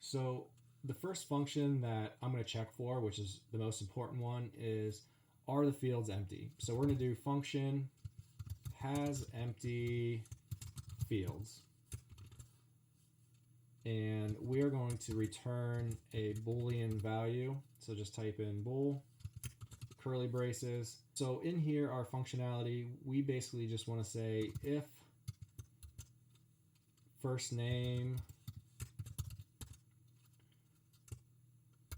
So the first function that I'm going to check for, which is the most important one, is are the fields empty? So we're going to do function has empty fields. And we are going to return a Boolean value. So just type in bool, curly braces. So in here, our functionality, we basically just want to say if first name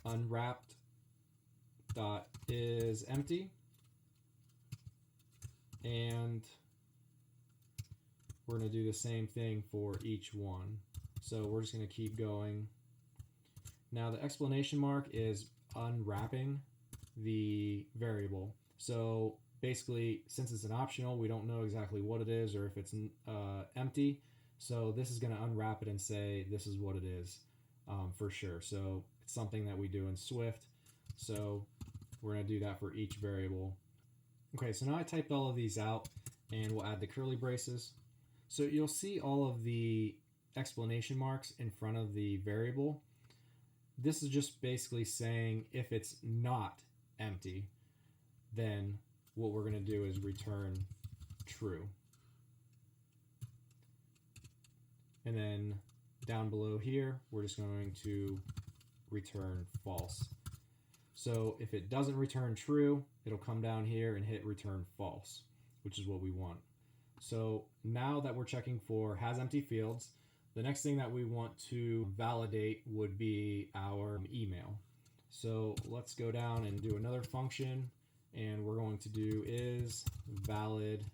unwrapped dot is empty, and we're going to do the same thing for each one. So we're just going to keep going. Now the exclamation mark is unwrapping the variable. So basically, since it's an optional, we don't know exactly what it is or if it's empty. So this is going to unwrap it and say this is what it is for sure. So it's something that we do in Swift. So we're going to do that for each variable. Okay, so now I typed all of these out, and we'll add the curly braces. So you'll see all of the explanation marks in front of the variable. This is just basically saying if it's not empty, then what we're going to do is return true. And then down below here, we're just going to return false. So if it doesn't return true, it'll come down here and hit return false, which is what we want. So now that we're checking for has empty fields, the next thing that we want to validate would be our email. So let's go down and do another function, and we're going to do is valid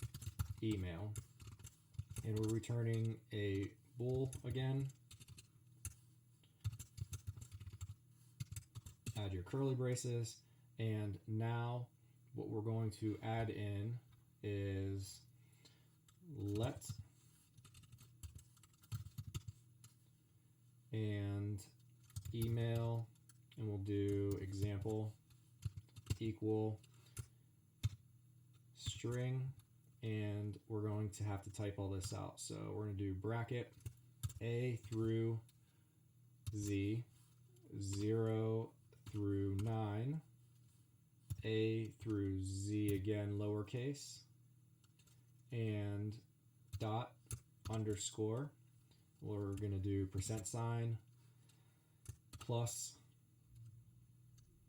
email. And we're returning a bool again. Add your curly braces, and now what we're going to add in is let and email, and we'll do example equal string, and we're going to have to type all this out. So we're going to do bracket A through Z, 0 through 9, A through Z again lowercase, and dot underscore. We're going to do %, plus,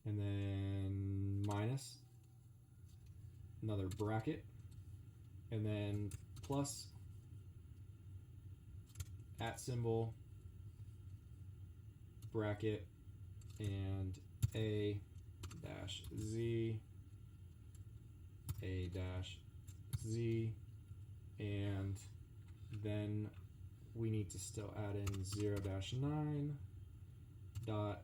and then minus, another bracket, and then plus, @ bracket, and A dash Z, A dash Z, and then we need to still add in 0-9 dot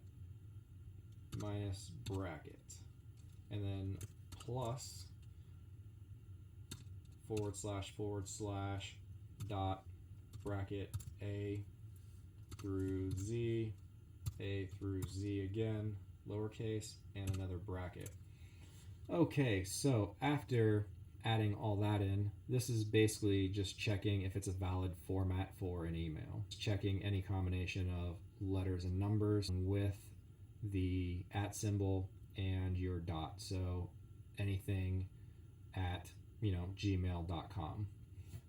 minus bracket, and then plus / dot bracket A through Z, A through Z again lowercase, and another bracket. Okay, so after adding all that in, this is basically just checking if it's a valid format for an email. It's checking any combination of letters and numbers with the @ and your dot. So anything at gmail.com.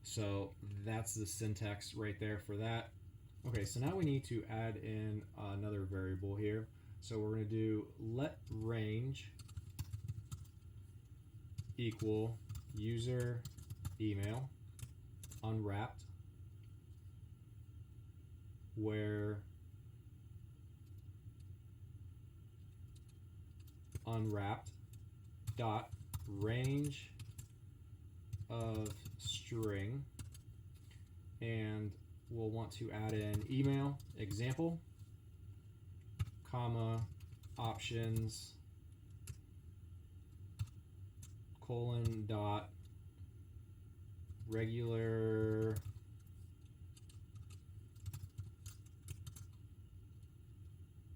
So that's the syntax right there for that. Okay, so now we need to add in another variable here. So we're going to do let range equal user email unwrapped, where unwrapped dot range of string, and we'll want to add in email example, comma, options, colon, dot, regular,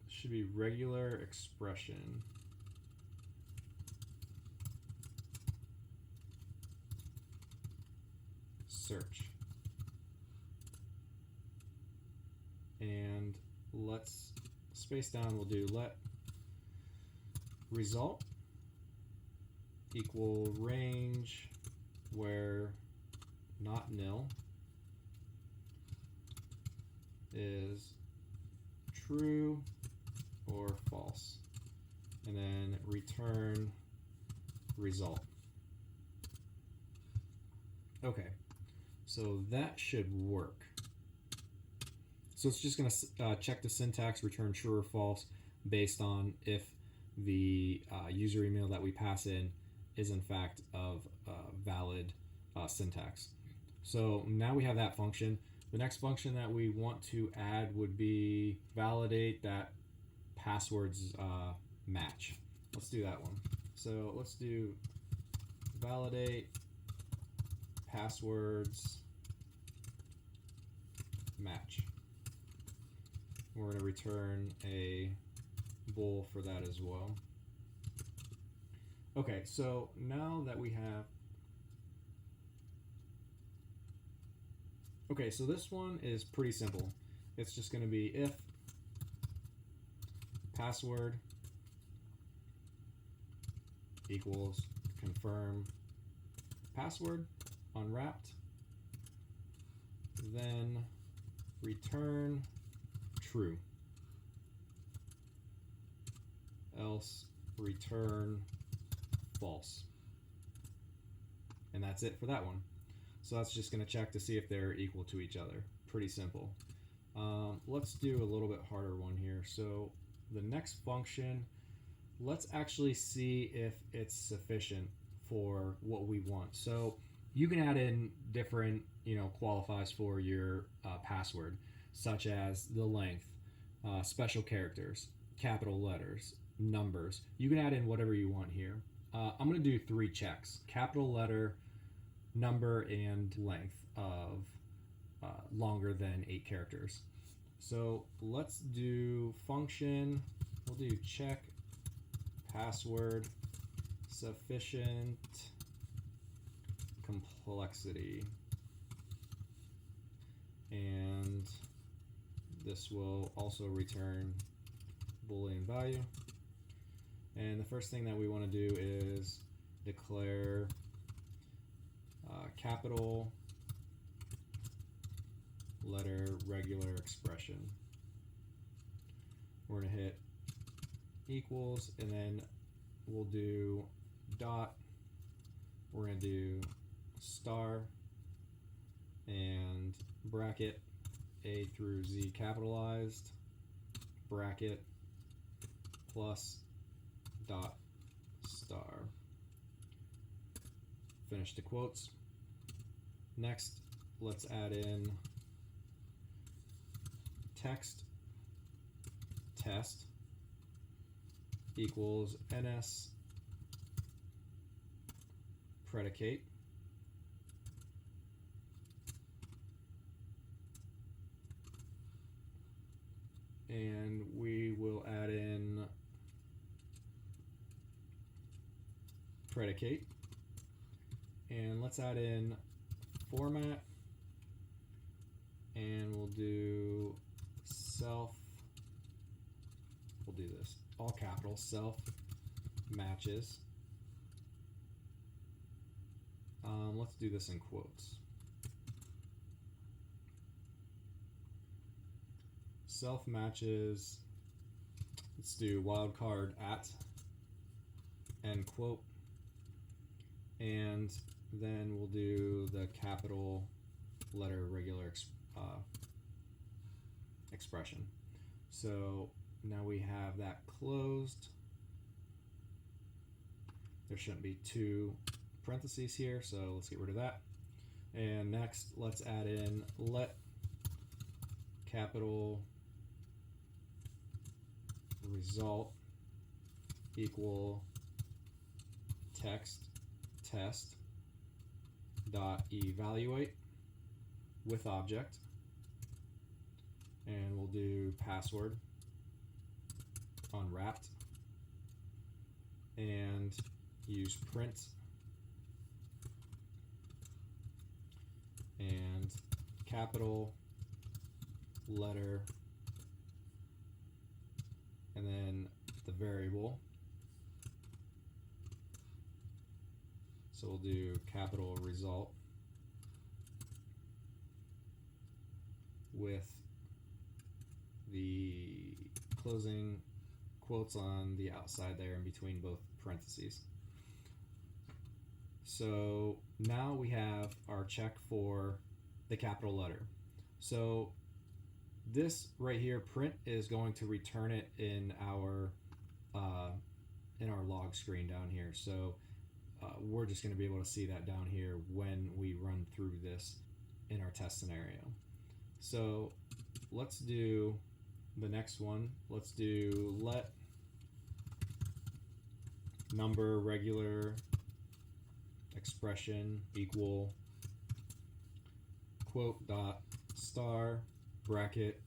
should be regular expression, search. And let's space down, we'll do let result equal range where not nil is true or false, and then return result. Okay, so that should work. So it's just going to check the syntax, return true or false based on if the user email that we pass in is in fact of valid syntax. So now we have that function. The next function that we want to add would be validate that passwords match. Let's do that one. So let's do validate passwords match. We're going to return a bool for that as well. Okay, so now that we have... Okay, so this one is pretty simple. It's just going to be if password equals confirm password unwrapped, then return true, else return false. And that's it for that one. So that's just going to check to see if they're equal to each other. Pretty simple. Let's do a little bit harder one here. So the next function, let's actually see if it's sufficient for what we want. So you can add in different, qualifiers for your password, such as the length, special characters, capital letters, numbers. You can add in whatever you want here. I'm going to do 3 checks: capital letter, number, and length of longer than 8 characters. So let's do function. We'll do check password sufficient complexity, and this will also return Boolean value. And the first thing that we want to do is declare capital letter regular expression. We're going to hit equals, and then we'll do dot. We're going to do star and bracket A through Z capitalized, bracket plus dot star. Finish the quotes. Next, let's add in text test equals ns predicate and we will add in predicate, and let's add in format, and we'll do self, we'll do this all capital, self matches. Let's do this in quotes. Self matches, let's do wildcard at end quote, and then we'll do the capital letter regular expression. So now we have that closed. There shouldn't be 2 parentheses here, so let's get rid of that. And next, let's add in let capital result equal text test dot evaluate with object, and we'll do password unwrapped and use print and capital letter variable. So we'll do capital result with the closing quotes on the outside there in between both parentheses. So now we have our check for the capital letter. So this right here, print, is going to return it in our log screen down here. So we're just going to be able to see that down here when we run through this in our test scenario. So let's do the next one. Let's do let number regular expression equal quote dot star bracket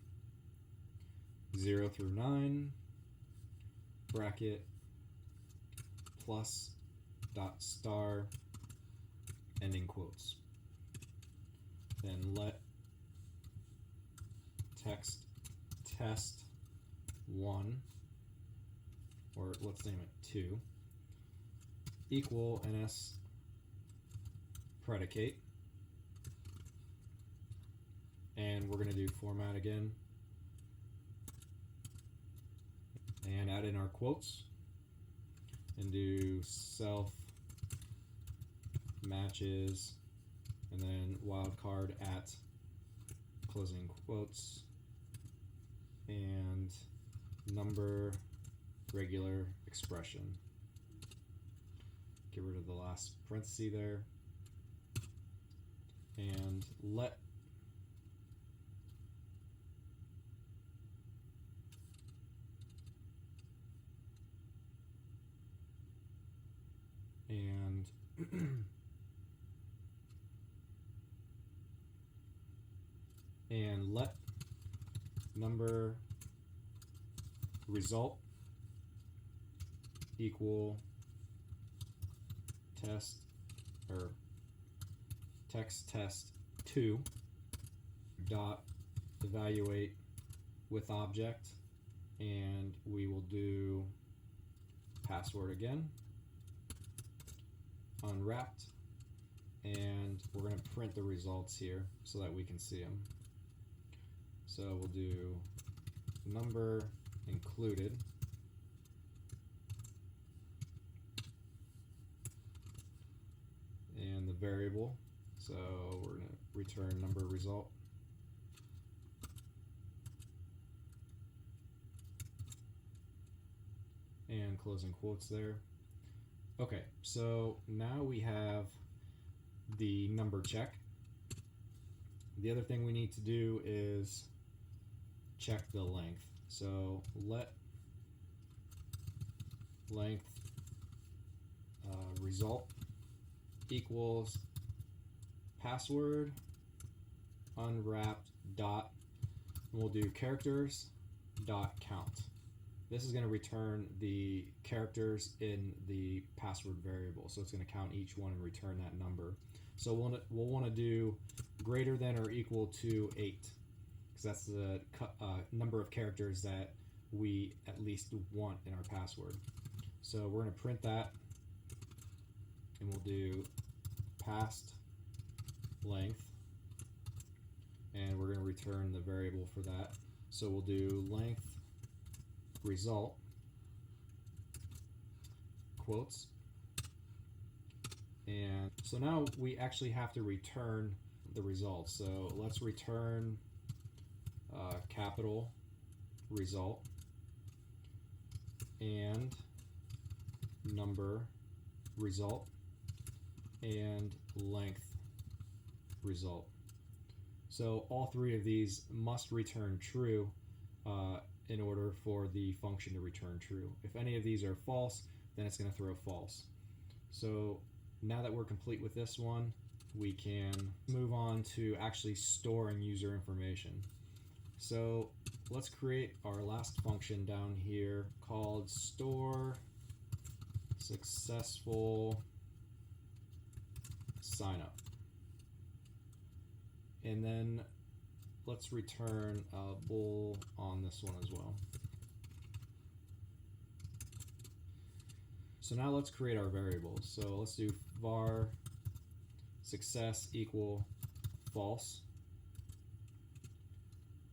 0 through 9 bracket plus dot star ending quotes. Then let text test 1, or let's name it 2, equal ns predicate, and we're going to do format again and add in our quotes and do self matches and then wildcard at closing quotes and number regular expression. Get rid of the last parenthesis there and let and and let number result equal test or text test 2 dot evaluate with object, and we will do password again, unwrapped, and we're going to print the results here so that we can see them. So we'll do number included and the variable, so we're going to return number result, and closing quotes there. Okay, so now we have the number check. The other thing we need to do is check the length. So let length result equals password unwrapped dot, and we'll do characters dot count. This is going to return the characters in the password variable, so it's going to count each one and return that number. So we'll want to do greater than or equal to 8, because that's the number of characters that we at least want in our password. So we're going to print that, and we'll do past length, and we're going to return the variable for that. So we'll do length result quotes, and so now we actually have to return the results. So let's return capital result and number result and length result. So all three of these must return true in order for the function to return true. If any of these are false, then it's going to throw false. So now that we're complete with this one, we can move on to actually storing user information. So let's create our last function down here called store successful signup. And then let's return a bool on this one as well. So now let's create our variables. So let's do var success equal false,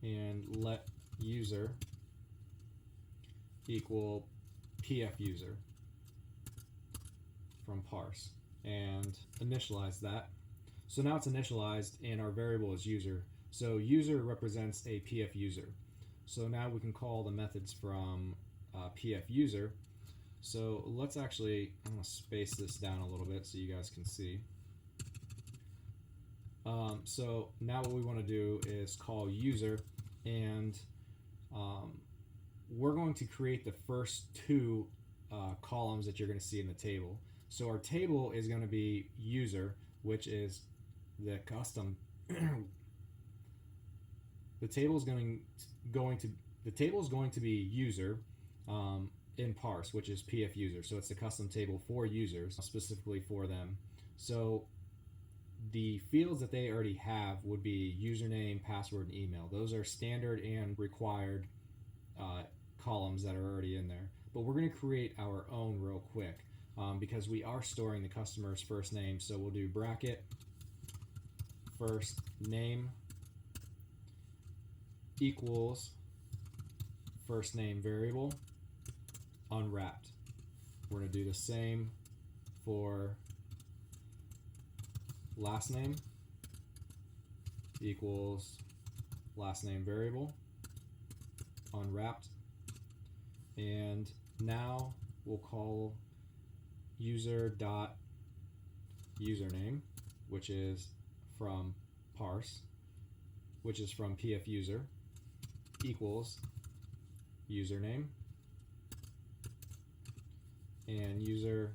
and let user equal pf user from parse, and initialize that. So now it's initialized and our variable is user. So user represents a pf user. So now we can call the methods from pf user. So let's actually, I'm going to space this down a little bit so you guys can see. So now what we want to do is call user, and we're going to create the first two columns that you're going to see in the table. So our table is going to be user, which is the custom. The table is going to be user in parse, which is pf user. So it's the custom table for users, specifically for them. So the fields that they already have would be username, password, and email. Those are standard and required columns that are already in there. But we're going to create our own real quick because we are storing the customer's first name. So we'll do bracket first name equals first name variable unwrapped. We're going to do the same for last name equals last name variable unwrapped. And now we'll call user dot username, which is from parse, which is from pf user, equals username, and user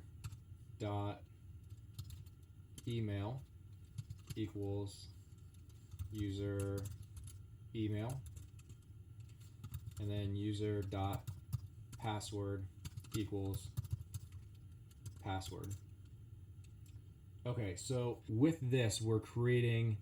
dot email equals user email, and then user dot password equals password. Okay, so with this we're creating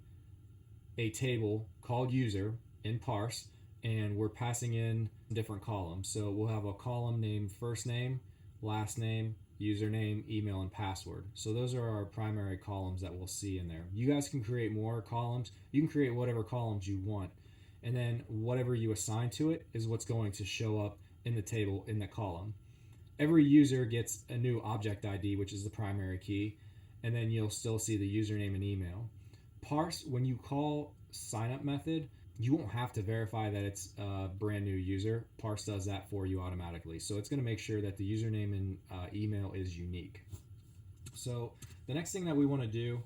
a table called user in parse, and we're passing in different columns. So we'll have a column named first name, last name, username, email, and password. So those are our primary columns that we'll see in there. You guys can create more columns. You can create whatever columns you want, and then whatever you assign to it is what's going to show up in the table in the column. Every user gets a new object ID, which is the primary key, and then you'll still see the username and email. Parse, when you call signup method, you won't have to verify that it's a brand new user. Parse does that for you automatically. So it's going to make sure that the username and email is unique. So the next thing that we want to do,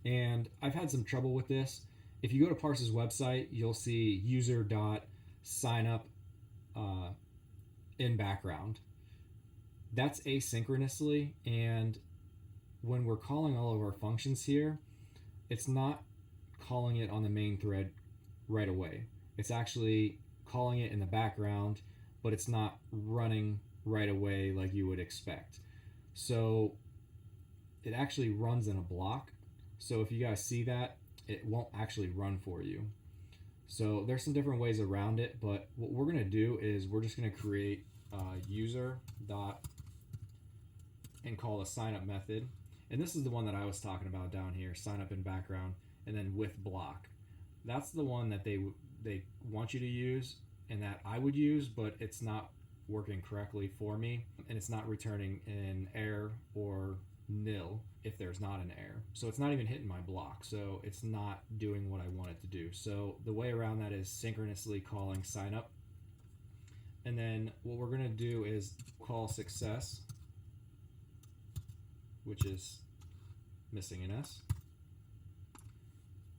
and I've had some trouble with this, if you go to Parse's website, you'll see user.signup in background. That's asynchronously, and when we're calling all of our functions here, it's not calling it on the main thread right away. It's actually calling it in the background, but it's not running right away like you would expect. So it actually runs in a block. So if you guys see that, it won't actually run for you. So there's some different ways around it, but what we're going to do is we're just going to create user dot and call a signup method. And this is the one that I was talking about down here, signup in background, and then with block. That's the one that they want you to use and that I would use, but it's not working correctly for me, and it's not returning an error or nil if there's not an error. So it's not even hitting my block, so it's not doing what I want it to do. So the way around that is synchronously calling signup. And then what we're going to do is call success, which is missing an S.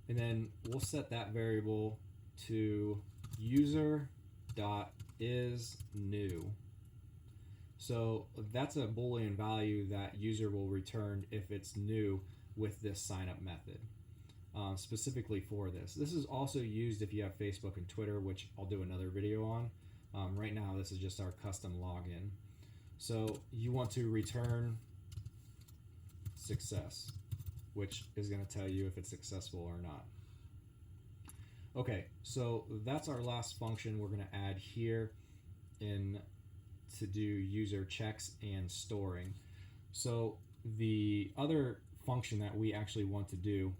And then we'll set that variable to user.isNew. So that's a Boolean value that user will return if it's new with this signup method, specifically for this. This is also used if you have Facebook and Twitter, which I'll do another video on. Right now, this is just our custom login. So you want to return success, which is going to tell you if it's successful or not. Okay, so that's our last function we're going to add here in to do user checks and storing. So the other function that we actually want to do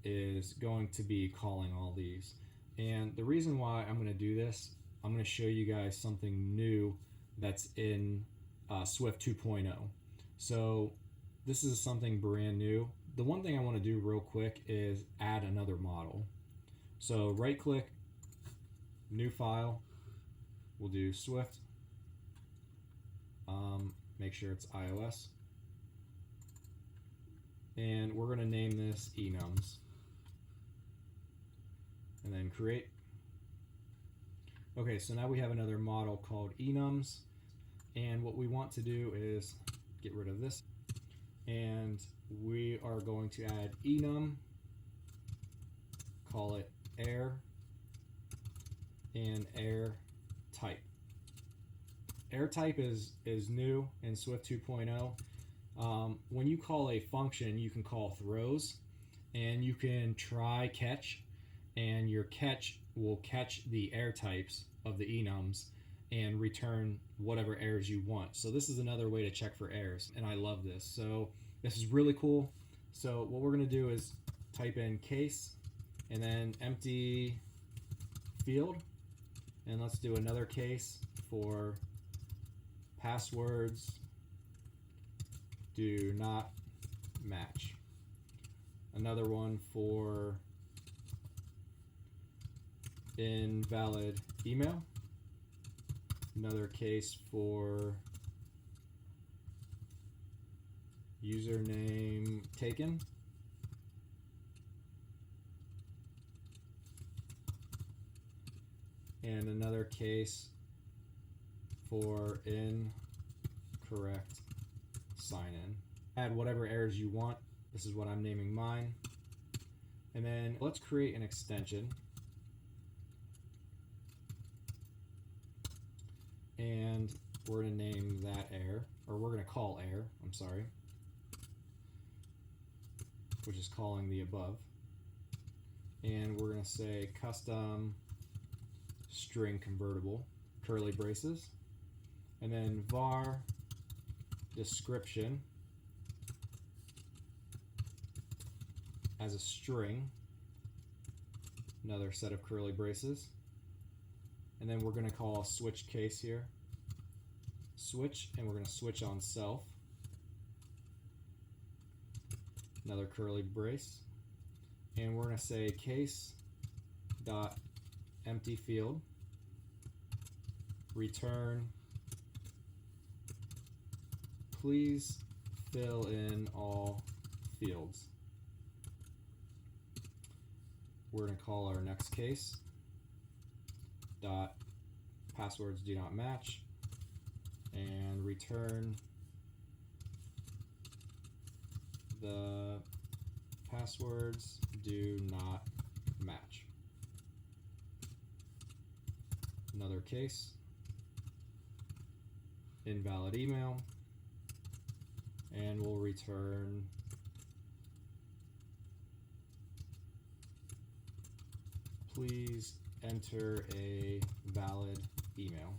is going to be calling all these. And the reason why I'm going to do this, I'm going to show you guys something new that's in Swift 2.0. So this is something brand new. The one thing I want to do real quick is add another model. So right click, new file, we'll do Swift, make sure it's iOS, and we're going to name this enums, and then create. Okay, so now we have another model called enums, and what we want to do is get rid of this, and we are going to add enum, call it air, and air type. Air type is new in Swift 2.0. When you call a function, you can call throws, and you can try catch, and your catch will catch the air types of the enums and return whatever errors you want. So this is another way to check for errors, and I love this. So this is really cool. So what we're going to do is type in case and then empty field, and let's do another case for passwords do not match. Another one for invalid email. Another case for username taken. And another case for incorrect sign in. Add whatever errors you want. This is what I'm naming mine. And then let's create an extension. And we're going to name that air, or we're going to call air, I'm sorry, which is calling the above. And we're going to say custom string convertible, curly braces, and then var description as a string, another set of curly braces, and then we're going to call switch case here, switch, and we're going to switch on self, another curly brace, and we're going to say case dot empty field, return please fill in all fields. We're going to call our next case dot passwords do not match and return the passwords do not match. Another case, invalid email, and we'll return please enter a valid email.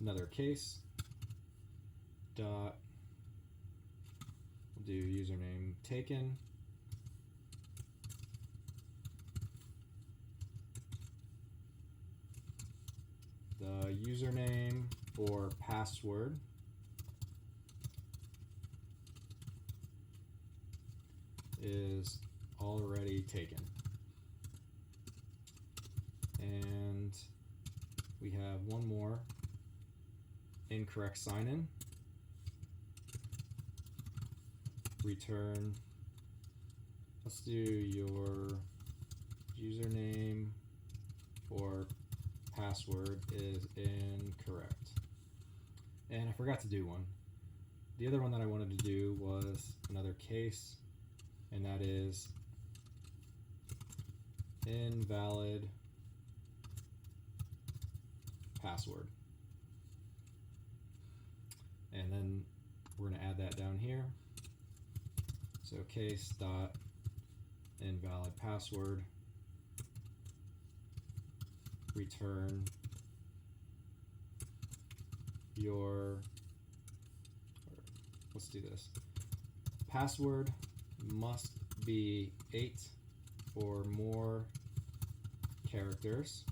Another case dot, we'll do username taken, the username or password is already taken. And we have one more, incorrect sign in, return, let's do your username or password is incorrect. And I forgot to do one. The other one that I wanted to do was another case, and that is invalid password. And then we're going to add that down here. So case dot invalid password, return your, let's do this. Password must be 8 or more characters,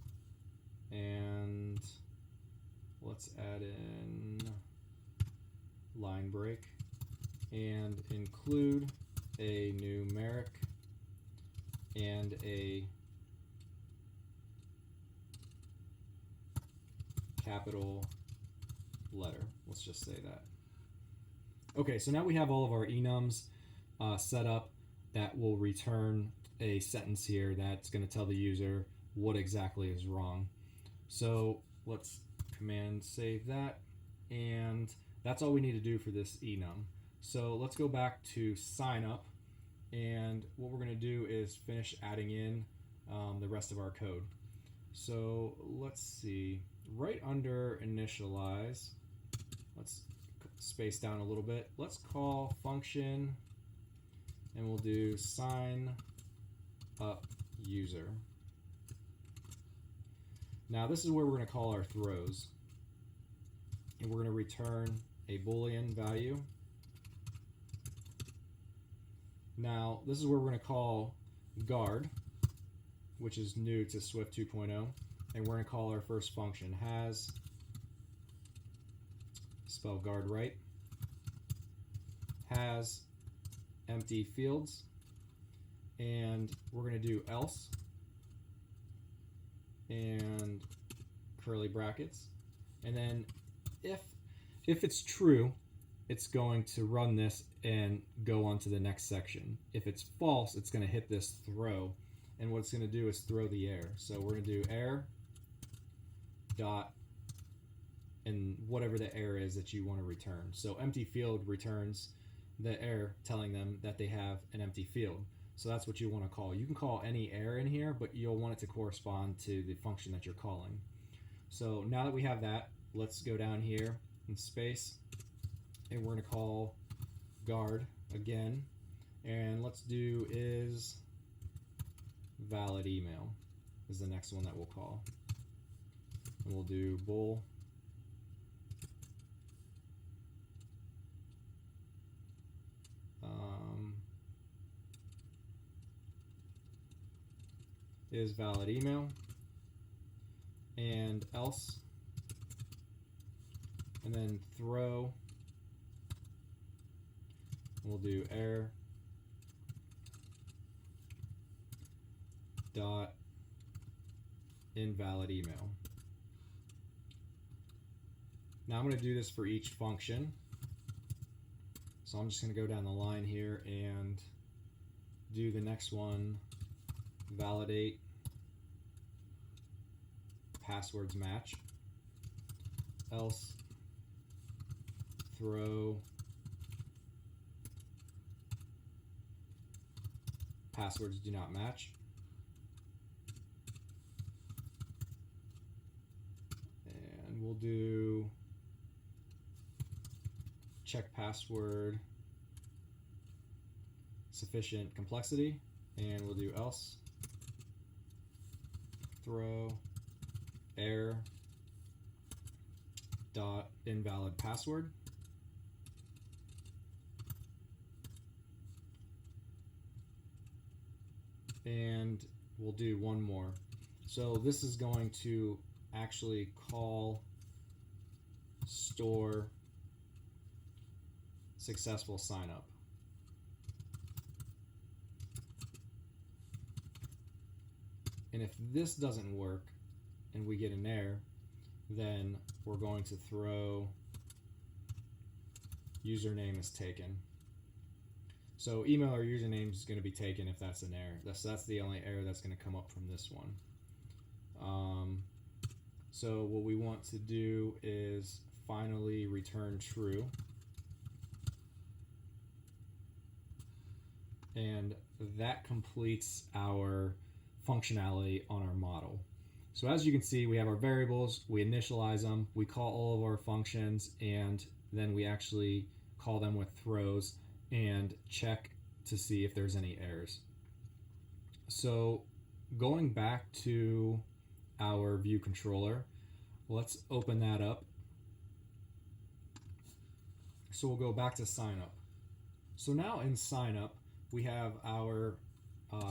and let's add in line break and include a numeric and a capital letter. Let's just say that. Okay, so now we have all of our enums set up that will return a sentence here that's going to tell the user what exactly is wrong. So let's command save that, and that's all we need to do for this enum. So let's go back to sign up, and what we're going to do is finish adding in the rest of our code. So let's see, right under initialize, let's space down a little bit. Let's call function, and we'll do sign up user. Now this is where we're going to call our throws, and we're going to return a Boolean value. Now this is where we're going to call guard, which is new to Swift 2.0, and we're going to call our first function has, spell guard right, has empty fields, and we're going to do else and curly brackets, and then if it's true, it's going to run this and go on to the next section. If it's false, it's going to hit this throw, and what it's going to do is throw the error. So we're going to do error dot and whatever the error is that you want to return. So empty field returns the error telling them that they have an empty field. So that's what you want to call. You can call any error in here, but you'll want it to correspond to the function that you're calling. So now that we have that, let's go down here in space, and we're going to call guard again, and let's do is valid email is the next one that we'll call, and we'll do bool is valid email, and else, and then throw, we'll do error dot invalid email. Now I'm going to do this for each function, so I'm just going to go down the line here and do the next one, validate passwords match, else throw passwords do not match, and we'll do check password sufficient complexity, and we'll do else throw error dot invalid password, and we'll do one more. So this is going to actually call store successful sign up. And if this doesn't work and we get an error, then we're going to throw username is taken. So email or username is going to be taken if that's an error. That's the only error that's going to come up from this one. So what we want to do is finally return true. And that completes our functionality on our model. So as you can see, we have our variables, we initialize them, we call all of our functions, and then we actually call them with throws and check to see if there's any errors. So going back to our view controller, let's open that up, So we'll go back to sign up. So now in sign up, we have our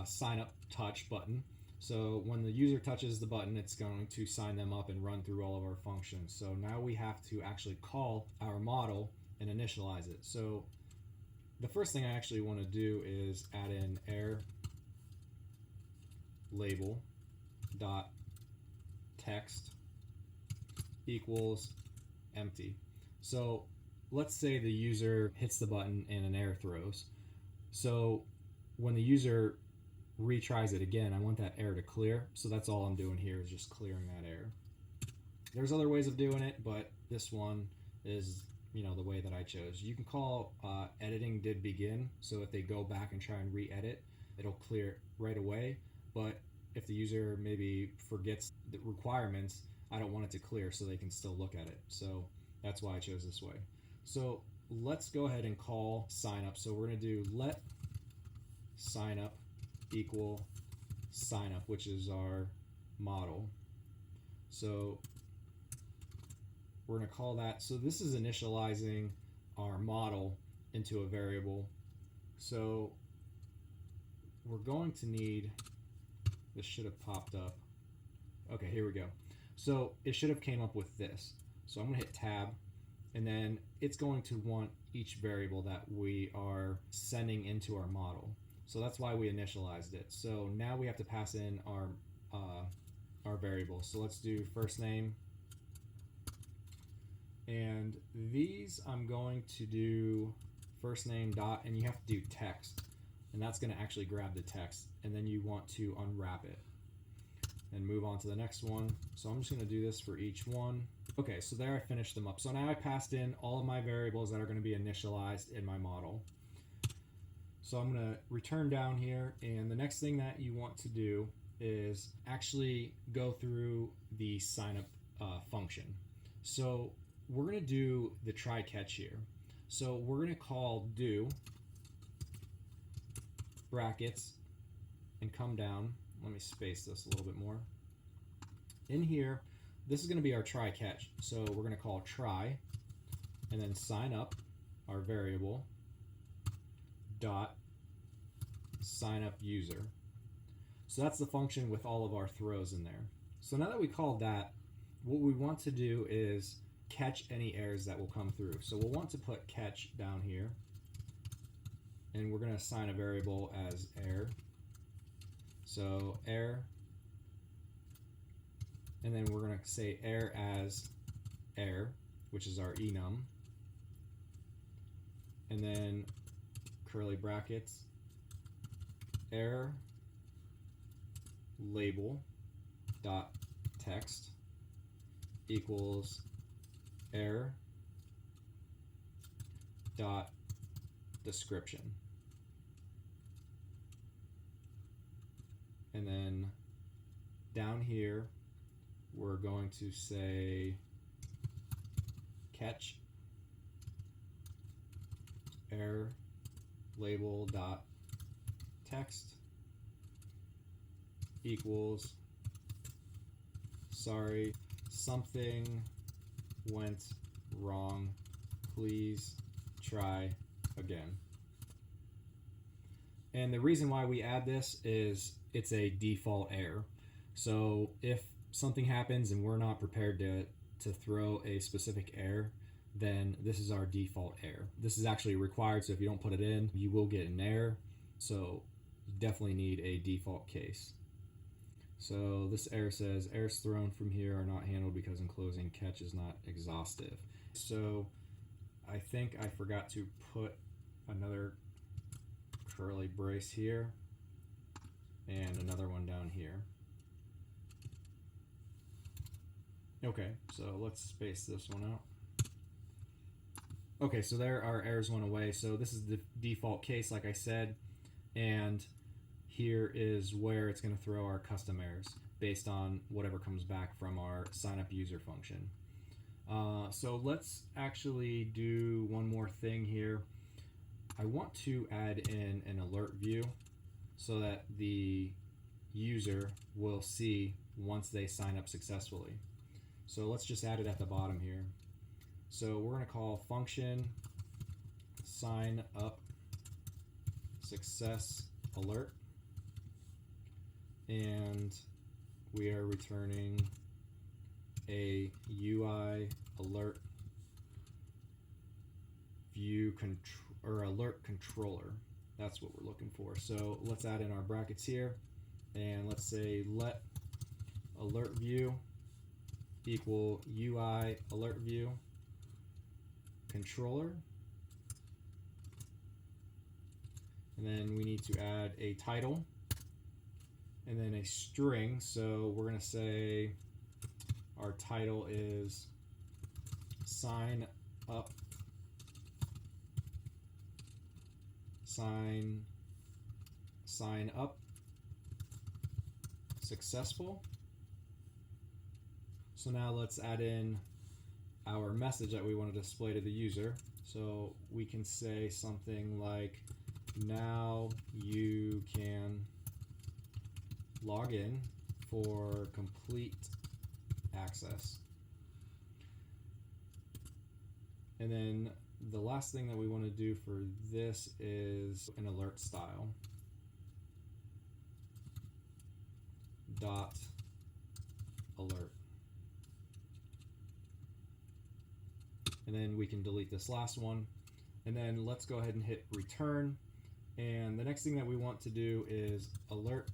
sign up touch button. So when the user touches the button, it's going to sign them up and run through all of our functions. So now we have to actually call our model and initialize it. So the first thing I actually want to do is add in air label dot text equals empty. So let's say the user hits the button and an error throws. So when the user retries it again, I want that error to clear. So that's all I'm doing here is just clearing that error. There's other ways of doing it, but this one is, the way that I chose. You can call editing did begin. So if they go back and try and re-edit, it'll clear it right away. But if the user maybe forgets the requirements, I don't want it to clear so they can still look at it. So that's why I chose this way. So let's go ahead and call sign up. So we're going to do let sign up equal sign up, which is our model. So we're going to call that. So this is initializing our model into a variable. So we're going to need, this should have popped up. Okay, here we go. So it should have came up with this. So I'm going to hit tab, and then it's going to want each variable that we are sending into our model. So that's why we initialized it. So now we have to pass in our variables. So let's do first name, and these I'm going to do first name dot, and you have to do text, and that's going to actually grab the text, and then you want to unwrap it and move on to the next one. So I'm just going to do this for each one. Okay, so there I finished them up. So now I passed in all of my variables that are going to be initialized in my model. So I'm going to return down here, and the next thing that you want to do is actually go through the signup function. So we're going to do the try catch here. So we're going to call do brackets and come down. Let me space this a little bit more. In here, this is going to be our try catch. So we're going to call try and then sign up our variable dot sign up user. So that's the function with all of our throws in there. So now that we called that, what we want to do is catch any errors that will come through. So we'll want to put catch down here, and we're going to assign a variable as error. So error, and then we're going to say error as error, which is our enum, and then curly brackets, error label dot text equals error dot description. And then down here, we're going to say catch error label dot text equals sorry, something went wrong, please try again. And the reason why we add this is it's a default error. So if something happens and we're not prepared to throw a specific error, then this is our default error. This is actually required, so if you don't put it in, you will get an error. So you definitely need a default case. So this error says errors thrown from here are not handled because enclosing catch is not exhaustive. So I think I forgot to put another curly brace here and another one down here. Okay, so let's space this one out. Okay, so there our errors went away. So this is the default case, like I said, and here is where it's going to throw our custom errors based on whatever comes back from our sign up user function. So let's actually do one more thing here. I want to add in an alert view so that the user will see once they sign up successfully. So let's just add it at the bottom here. So we're going to call function sign up success alert, and we are returning a UI alert view or alert controller. That's what we're looking for. So let's add in our brackets here, and let's say let alert view equal UI alert view controller, and then we need to add a title and then a string. So we're going to say our title is sign up successful. So now let's add in our message that we want to display to the user. So we can say something like, now you can log in for complete access. And then the last thing that we want to do for this is an alert style. Dot alert. And then we can delete this last one. And then let's go ahead and hit return. And the next thing that we want to do is alert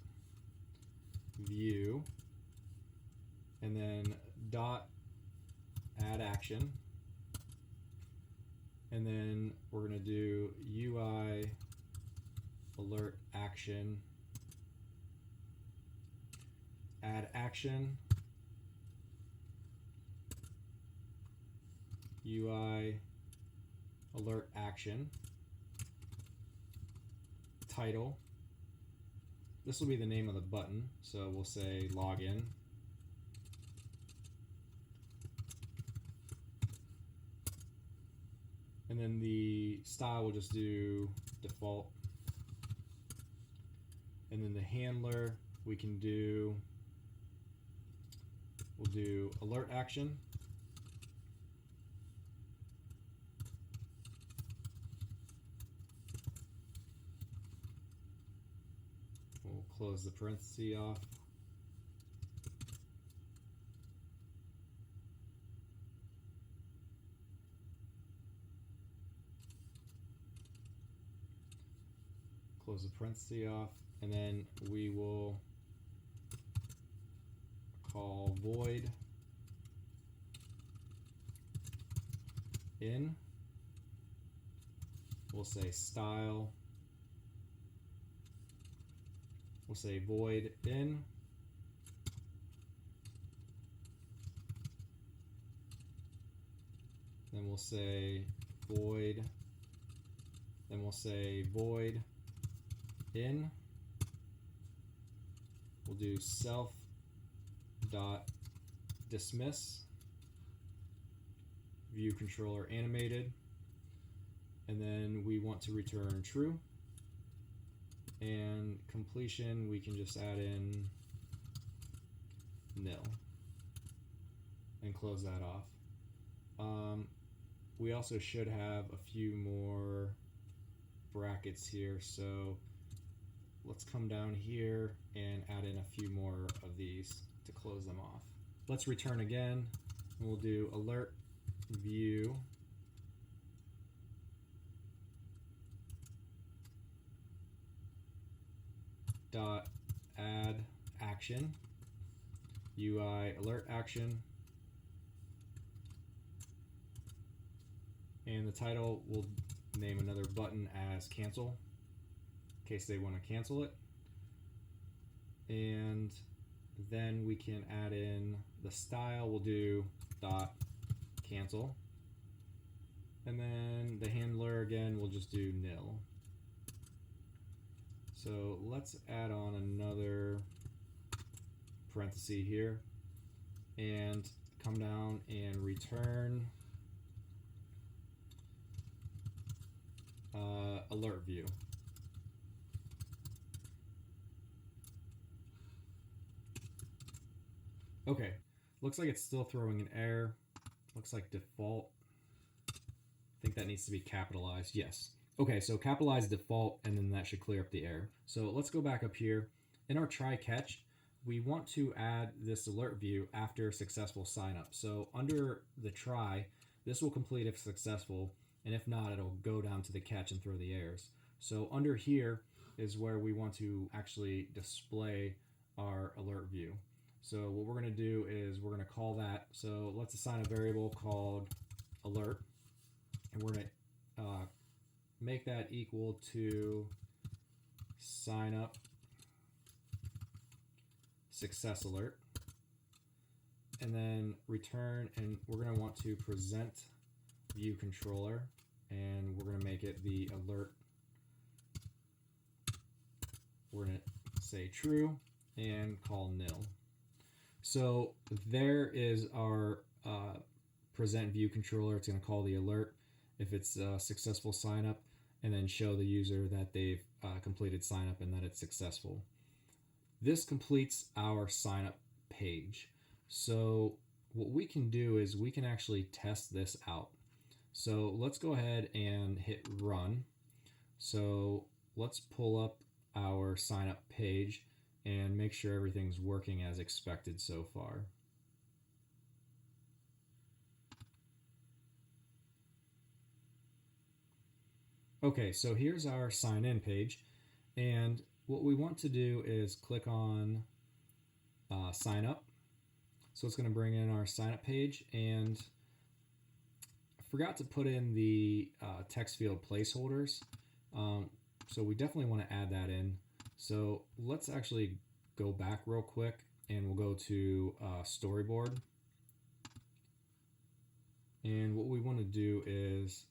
view, and then dot add action, and then we're going to do UI alert action add action UI alert action title. This will be the name of the button, so we'll say login. And then the style will just do default. And then the handler we'll do alert action. We'll close the parenthesis off. Close the parenthesis off, and then we will call void in. We'll say style. We'll say void in. Then we'll say void. Then we'll say void in. We'll do self dot dismiss view controller animated, and then we want to return true. And completion, we can just add in nil and close that off. We also should have a few more brackets here, so let's come down here and add in a few more of these to close them off. Let's return again, and we'll do alert view dot add action UI alert action, and the title will name another button as cancel in case they want to cancel it. And then we can add in the style. We'll do dot cancel, and then the handler again we'll just do nil. So let's add on another parenthesis here and come down and return alert view. Okay, looks like it's still throwing an error. Looks like default think that needs to be capitalized. Yes. Okay, so capitalize default, and then that should clear up the error. So let's go back up here. In our try catch, we want to add this alert view after successful sign up. So under the try, this will complete if successful, and if not, it'll go down to the catch and throw the errors. So under here is where we want to actually display our alert view. So what we're going to do is we're going to call that. So let's assign a variable called alert, and we're going to make that equal to sign up success alert, and then return, and we're going to want to present view controller, and we're going to make it the alert. We're going to say true and call nil. So there is our present view controller. It's going to call the alert if it's a successful sign up, and then show the user that they've completed sign up and that it's successful. This completes our sign up page. So what we can do is we can actually test this out. So let's go ahead and hit run. So let's pull up our sign up page and make sure everything's working as expected so far. Okay, so here's our sign in page, and what we want to do is click on sign up. So it's going to bring in our sign up page, and I forgot to put in the text field placeholders. So we definitely want to add that in. So let's actually go back real quick, and we'll go to storyboard. And what we want to do is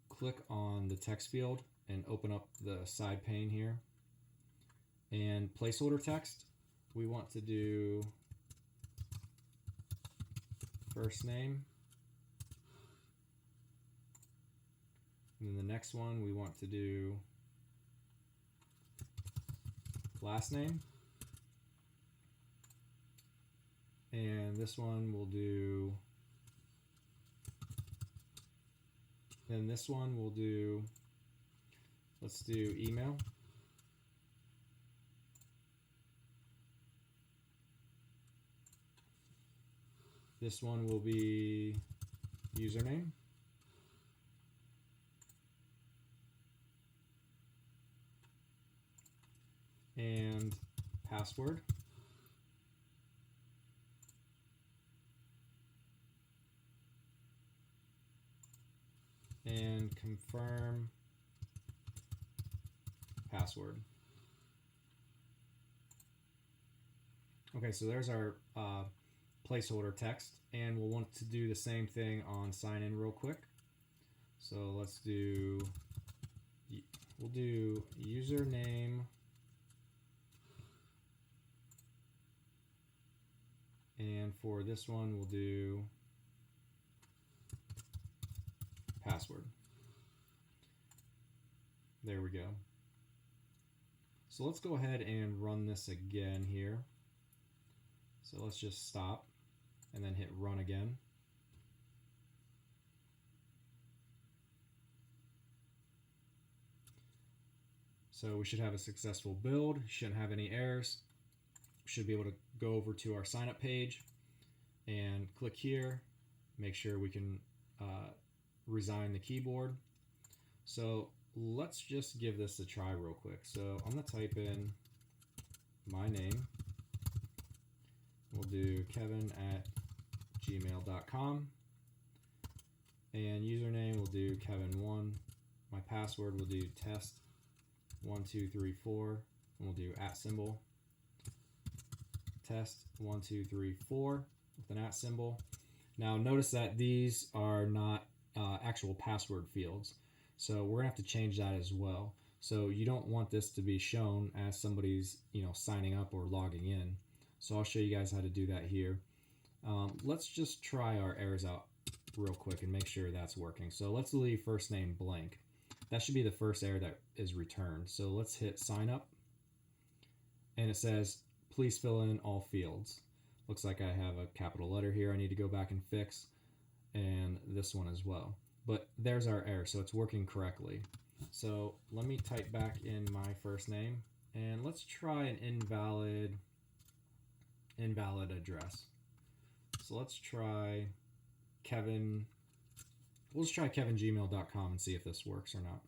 click on the text field and open up the side pane here. And placeholder text, we want to do first name. And then the next one we want to do last name. And this one we'll do, then this one we'll do, let's do email. This one will be username. And password. And confirm password. Okay, so there's our placeholder text, and we'll want to do the same thing on sign in real quick. So let's do, we'll do username and for this one we'll do password. There we go. So let's go ahead and run this again here. So let's just stop and then hit run again. So we should have a successful build, shouldn't have any errors. We should be able to go over to our sign up page and click here, make sure we can resign the keyboard. So let's just give this a try real quick. So I'm going to type in my name. We'll do kevin@gmail.com, and username we'll do kevin1. My password we'll do test1234, and we'll do @ test1234 with an @ symbol. Now notice that these are not actual password fields, so we're gonna have to change that as well. So you don't want this to be shown as somebody's signing up or logging in. So I'll show you guys how to do that here. Let's just try our errors out real quick and make sure that's working. So let's leave first name blank. That should be the first error that is returned. So let's hit sign up, and it says please fill in all fields. Looks like I have a capital letter here I need to go back and fix, and this one as well. but there's our error, so it's working correctly. So let me type back in my first name, and let's try an invalid address. So let's try Kevin. We'll just try kevingmail.com and see if this works or not.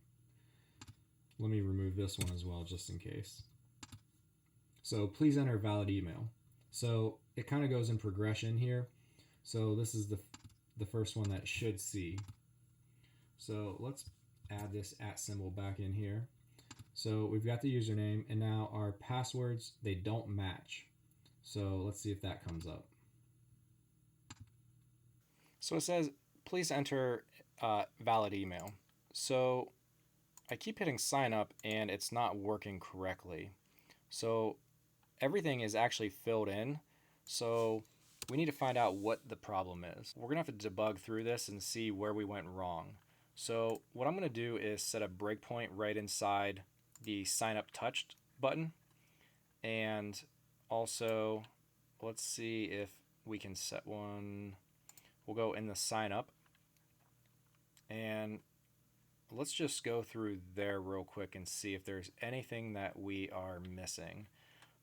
Let me remove this one as well, just in case. So please enter valid email. So it kind of goes in progression here. So this is the first one that should see. So let's add this @ symbol back in here. So we've got the username, and now our passwords, they don't match. So let's see if that comes up. So it says, please enter valid email. So I keep hitting sign up and it's not working correctly. So everything is actually filled in. So we need to find out what the problem is. We're going to have to debug through this and see where we went wrong. So what I'm going to do is set a breakpoint right inside the sign up touched button. And also, let's see if we can set one. We'll go in the sign up. And let's just go through there real quick and see if there's anything that we are missing.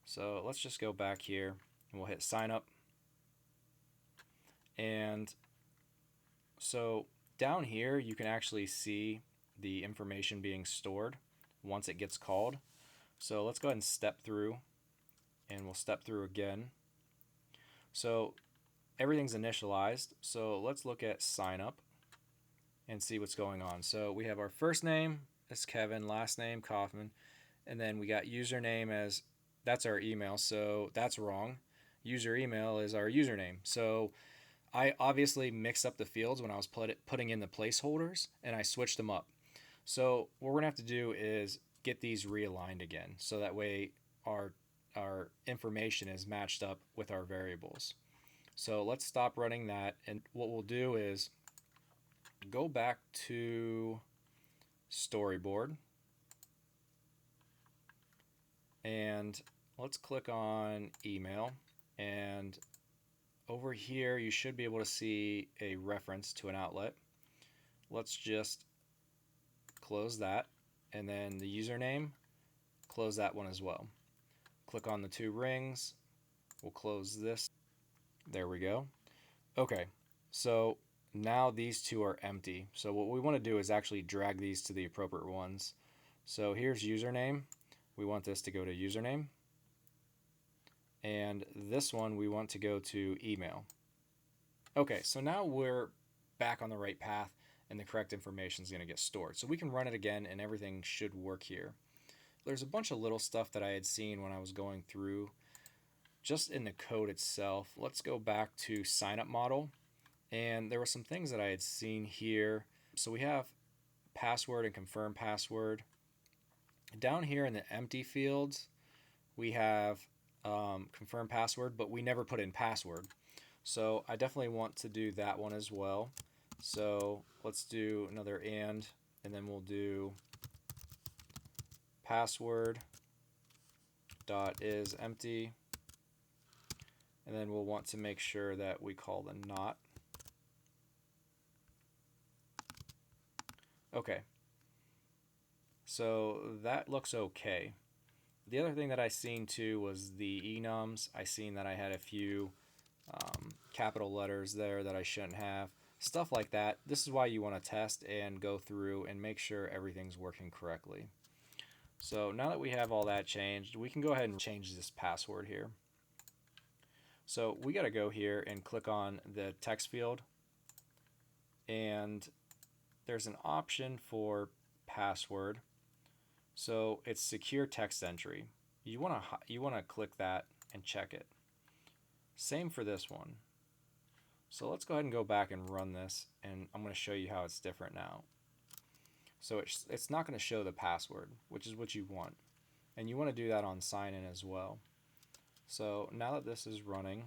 So let's just go back here and we'll hit sign up. And so down here you can actually see the information being stored once it gets called. So let's go ahead and step through, and we'll step through again. So everything's initialized. So let's look at sign up and see what's going on. So we have our first name as Kevin, last name Kaufman, and then we got username as, that's our email, so that's wrong. User email is our username. So I obviously mixed up the fields when I was putting in the placeholders, and I switched them up. So what we're gonna have to do is get these realigned again, so that way our information is matched up with our variables. So let's stop running that, and what we'll do is go back to storyboard, and let's click on email, and over here you should be able to see a reference to an outlet. Let's just close that, and then the username, close that one as well. Click on the two rings, we'll close this. There we go. Okay, so now these two are empty. So what we want to do is actually drag these to the appropriate ones. So here's username. We want this to go to username. And this one we want to go to email. Okay, so now we're back on the right path and the correct information is going to get stored. So we can run it again and everything should work here. There's a bunch of little stuff that I had seen when I was going through just in the code itself. Let's go back to sign up model. And there were some things that I had seen here. So we have password and confirm password. Down here in the empty fields, we have confirm password, but we never put in password. So I definitely want to do that one as well. So let's do another and then we'll do password dot is empty. And then we'll want to make sure that we call the not. Okay, so that looks okay. The other thing that I seen too was the enums. I seen that I had a few capital letters there that I shouldn't have. Stuff like that. This is why you want to test and go through and make sure everything's working correctly. So now that we have all that changed, we can go ahead and change this password here. So we got to go here and click on the text field, and there's an option for password. So it's secure text entry. You want to click that and check it. Same for this one. So let's go ahead and go back and run this, and I'm going to show you how it's different now. So it's not going to show the password, which is what you want. And you want to do that on sign in as well. So now that this is running,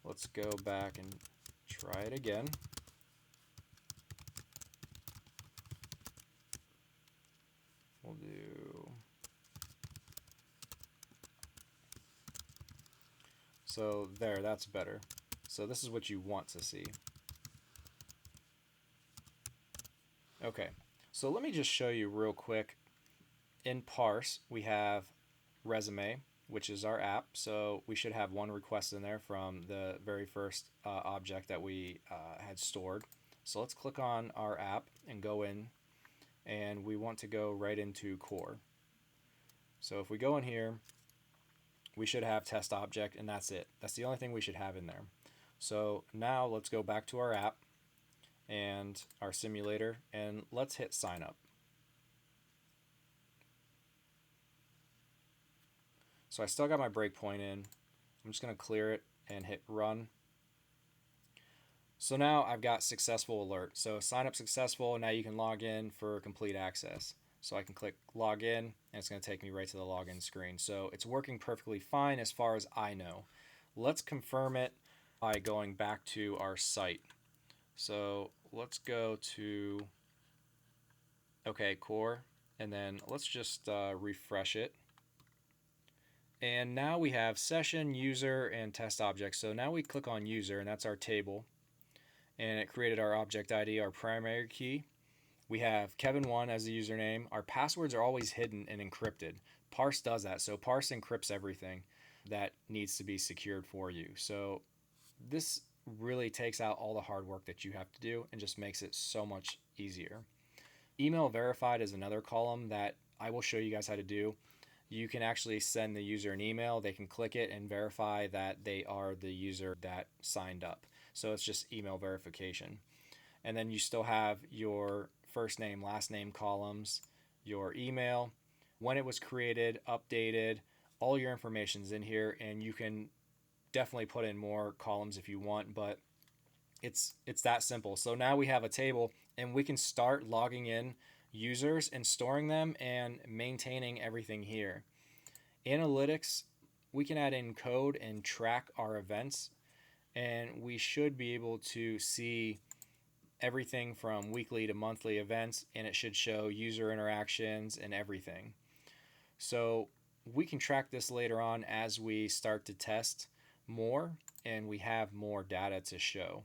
let's go back and try it again. We'll do, so there, that's better. So this is what you want to see. Okay, so let me just show you real quick. In Parse, we have resume, which is our app. So we should have one request in there from the very first object that we had stored. So let's click on our app and go in, and we want to go right into core. So if we go in here, we should have test object, and that's it. That's the only thing we should have in there. So now let's go back to our app and our simulator, and let's hit sign up. So I still got my breakpoint in. I'm just going to clear it and hit run. So now I've got successful alert. So sign up successful. Now you can log in for complete access. So I can click log in, and it's going to take me right to the login screen. So it's working perfectly fine as far as I know. Let's confirm it by going back to our site. So let's go to core, and then let's just refresh it. And now we have session, user, and test object. So now we click on user, and that's our table. And it created our object ID, our primary key. We have Kevin1 as the username. Our passwords are always hidden and encrypted. Parse does that. So Parse encrypts everything that needs to be secured for you. So this really takes out all the hard work that you have to do and just makes it so much easier. Email verified is another column that I will show you guys how to do. You can actually send the user an email. They can click it and verify that they are the user that signed up. So it's just email verification. And then you still have your first name, last name columns, your email, when it was created, updated, all your information's in here, and you can definitely put in more columns if you want, but it's that simple. So now we have a table, and we can start logging in users and storing them and maintaining everything here. Analytics, we can add in code and track our events, and we should be able to see everything from weekly to monthly events, and it should show user interactions and everything. So we can track this later on as we start to test more and we have more data to show.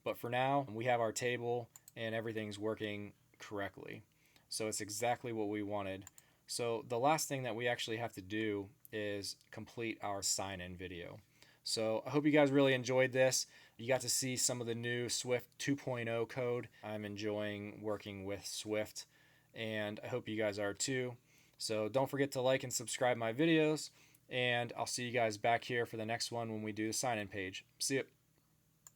But for now, we have our table and everything's working correctly. So it's exactly what we wanted. So the last thing that we actually have to do is complete our sign-in video. So I hope you guys really enjoyed this. You got to see some of the new Swift 2.0 code. I'm enjoying working with Swift, and I hope you guys are too. So don't forget to like and subscribe my videos, and I'll see you guys back here for the next one when we do the sign-in page. See ya.